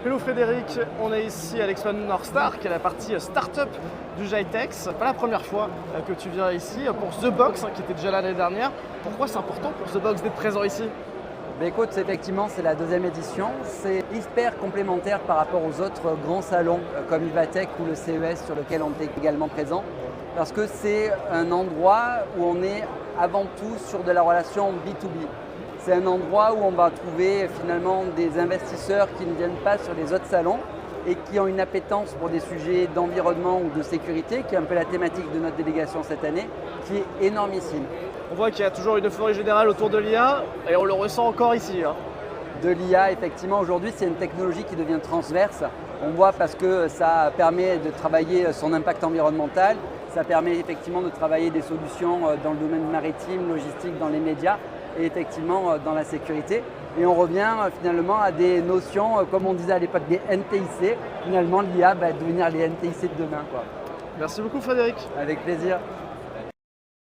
Hello Frédéric, on est ici à l'Expo North Star, qui est la partie start-up du GITEX. C'est pas la première fois que tu viens ici pour The Box, qui était déjà là l'année dernière. Pourquoi c'est important pour The Box d'être présent ici? Écoute, effectivement, c'est la deuxième édition. C'est hyper complémentaire par rapport aux autres grands salons comme Ivatech ou le CES sur lequel on est également présent. Parce que c'est un endroit où on est avant tout sur de la relation B2B. C'est un endroit où on va trouver finalement des investisseurs qui ne viennent pas sur les autres salons et qui ont une appétence pour des sujets d'environnement ou de sécurité, qui est un peu la thématique de notre délégation cette année, qui est énormissime. On voit qu'il y a toujours une euphorie générale autour de l'IA et on le ressent encore ici. De l'IA, effectivement, aujourd'hui, c'est une technologie qui devient transverse. On voit parce que ça permet de travailler son impact environnemental, ça permet effectivement de travailler des solutions dans le domaine maritime, logistique, dans les médias et effectivement dans la sécurité. Et on revient finalement à des notions, comme on disait à l'époque, des NTIC. Finalement, l'IA va devenir les NTIC de demain, quoi. Merci beaucoup Frédéric. Avec plaisir.